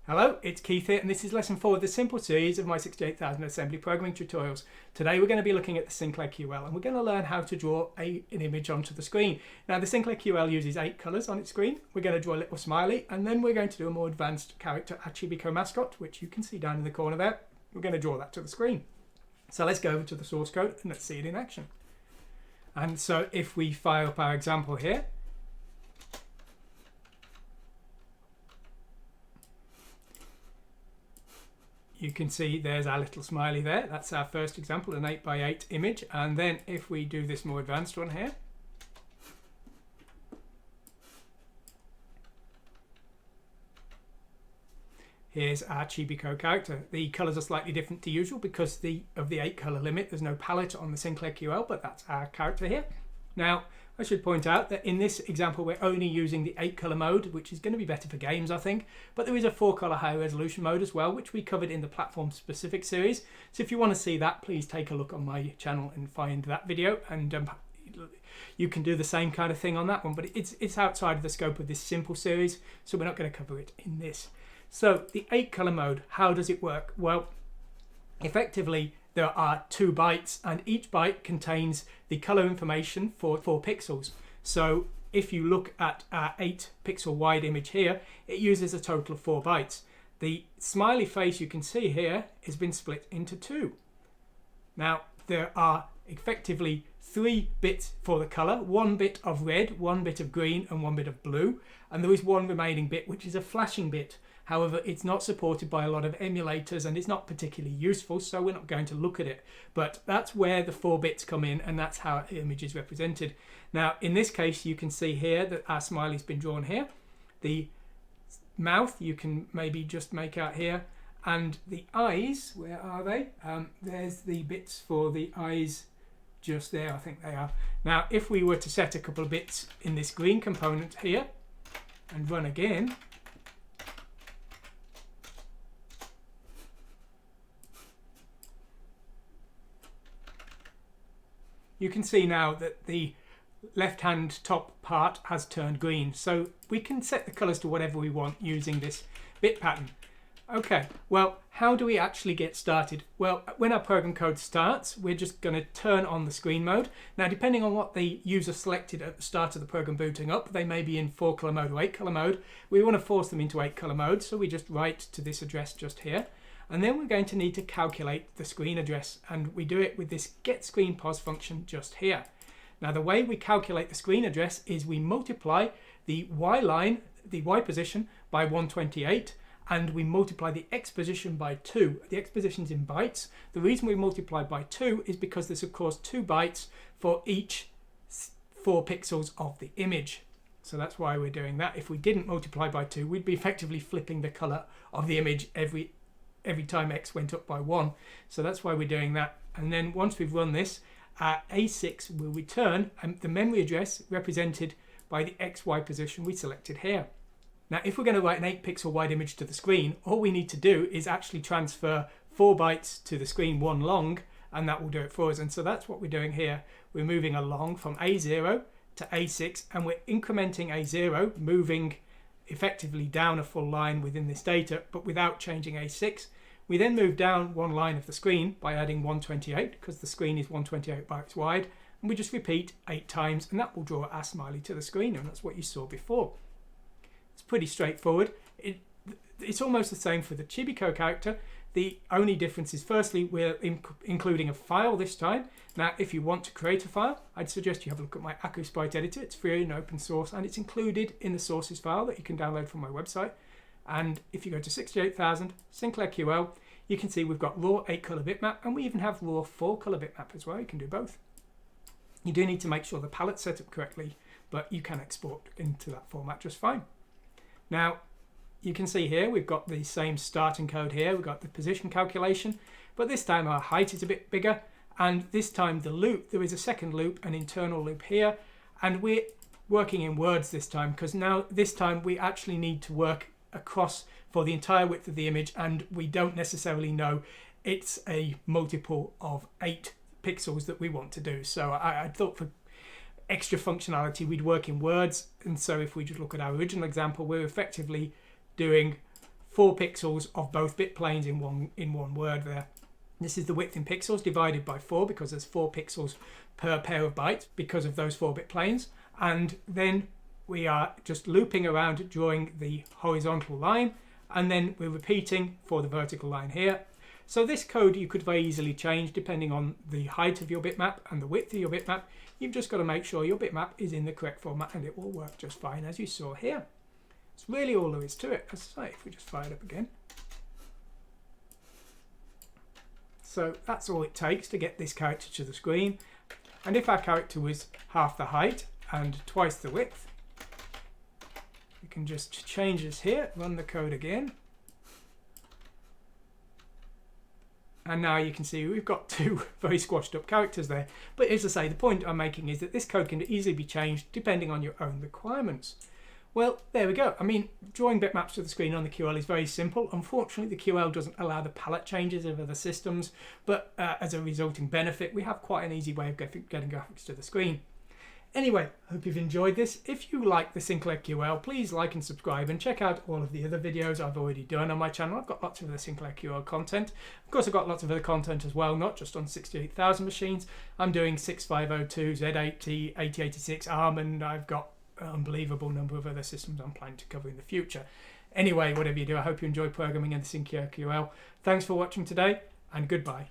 Hello, it's Keith here, and this is lesson 4 of the simple series of my 68000 assembly programming tutorials. Today we're going to be looking at the Sinclair QL, and we're going to learn how to draw an image onto the screen. Now the Sinclair QL uses 8 colours on its screen. We're going to draw a little smiley, and then we're going to do a more advanced character, a Chibico mascot, which you can see down in the corner there. We're going to draw that to the screen. So let's go over to the source code and let's see it in action. And so if we fire up our example here, you can see there's our little smiley there. That's our first example, an 8x8 image. And then if we do this more advanced one here, here's our Chibico character. The colours are slightly different to usual because of the 8 colour limit. There's no palette on the Sinclair QL, but that's our character here. Now, I should point out that in this example, we're only using the 8 colour mode, which is going to be better for games, I think. But there is a 4 colour high resolution mode as well, which we covered in the platform specific series. So if you want to see that, please take a look on my channel and find that video. And you can do the same kind of thing on that one, but it's outside of the scope of this simple series, so we're not going to cover it in this. So the 8 colour mode, how does it work? Well, effectively, there are 2 bytes, and each byte contains the color information for 4 pixels. So if you look at our 8 pixel wide image here, it uses a total of 4 bytes. The smiley face you can see here has been split into 2. Now there are effectively 3 bits for the color, 1 bit of red, 1 bit of green, and 1 bit of blue, and there is 1 remaining bit which is a flashing bit. However, it's not supported by a lot of emulators and it's not particularly useful, so we're not going to look at it. But that's where the 4 bits come in, and that's how the image is represented. Now, in this case, you can see here that our smiley's been drawn here. The mouth you can maybe just make out here. And the eyes, where are they? There's the bits for the eyes just there, I think they are. Now, if we were to set a couple of bits in this green component here and run again, you can see now that the left-hand top part has turned green. So we can set the colours to whatever we want using this bit pattern. Okay, well, how do we actually get started? Well, when our program code starts, we're just going to turn on the screen mode. Now, depending on what the user selected at the start of the program booting up, they may be in 4 colour mode or 8 colour mode. We want to force them into 8 colour mode, so we just write to this address just here. And then we're going to need to calculate the screen address, and we do it with this getScreenPos function just here. Now the way we calculate the screen address is we multiply the Y line, the Y position, by 128, and we multiply the X position by 2. The X position's in bytes. The reason we multiply by 2 is because there's of course 2 bytes for each 4 pixels of the image. So that's why we're doing that. If we didn't multiply by 2, we'd be effectively flipping the color of the image every time X went up by 1. So that's why we're doing that. And then once we've run this, our A6 will return the memory address represented by the XY position we selected here. Now, if we're going to write an 8 pixel wide image to the screen, all we need to do is actually transfer 4 bytes to the screen 1 long, and that will do it for us. And so that's what we're doing here. We're moving along from A0 to A6, and we're incrementing A0, moving effectively down a full line within this data, but without changing A6. We then move down 1 line of the screen by adding 128, because the screen is 128 bytes wide, and we just repeat 8 times, and that will draw our smiley to the screen, and that's what you saw before. It's pretty straightforward. It's almost the same for the Chibico character. The only difference is, firstly, we're including a file this time. Now, if you want to create a file, I'd suggest you have a look at my AkuSprite editor. It's free and open source, and it's included in the sources file that you can download from my website. And if you go to 68000 Sinclair QL, you can see we've got raw 8 colour bitmap, and we even have raw 4 colour bitmap as well. You can do both. You do need to make sure the palette's set up correctly, but you can export into that format just fine. Now, you can see here we've got the same starting code here. We've got the position calculation, but this time our height is a bit bigger, and this time the loop, there is a second loop, an internal loop here, and we're working in words this time, because now this time we actually need to work across for the entire width of the image, and we don't necessarily know it's a multiple of 8 pixels that we want to do. So I thought for extra functionality we'd work in words, and so if we just look at our original example, we're effectively doing 4 pixels of both bit planes in one word there. This is the width in pixels divided by 4 because there's 4 pixels per pair of bytes because of those 4-bit planes. And then we are just looping around drawing the horizontal line, and then we're repeating for the vertical line here. So this code you could very easily change depending on the height of your bitmap and the width of your bitmap. You've just got to make sure your bitmap is in the correct format and it will work just fine, as you saw here. It's really all there is to it. As I say, if we just fire it up again. So that's all it takes to get this character to the screen. And if our character was half the height and twice the width, we can just change this here, run the code again. And now you can see we've got 2 very squashed up characters there. But as I say, the point I'm making is that this code can easily be changed depending on your own requirements. Well, there we go. I mean, drawing bitmaps to the screen on the QL is very simple. Unfortunately, the QL doesn't allow the palette changes of other systems, but as a resulting benefit, we have quite an easy way of getting graphics to the screen. Anyway, I hope you've enjoyed this. If you like the Sinclair QL, please like and subscribe and check out all of the other videos I've already done on my channel. I've got lots of other Sinclair QL content. Of course, I've got lots of other content as well, not just on 68,000 machines. I'm doing 6502, Z80, 8086, ARM, and I've got an unbelievable number of other systems I'm planning to cover in the future. Anyway, whatever you do, I hope you enjoy programming in the Sinclair QL. Thanks for watching today, and goodbye.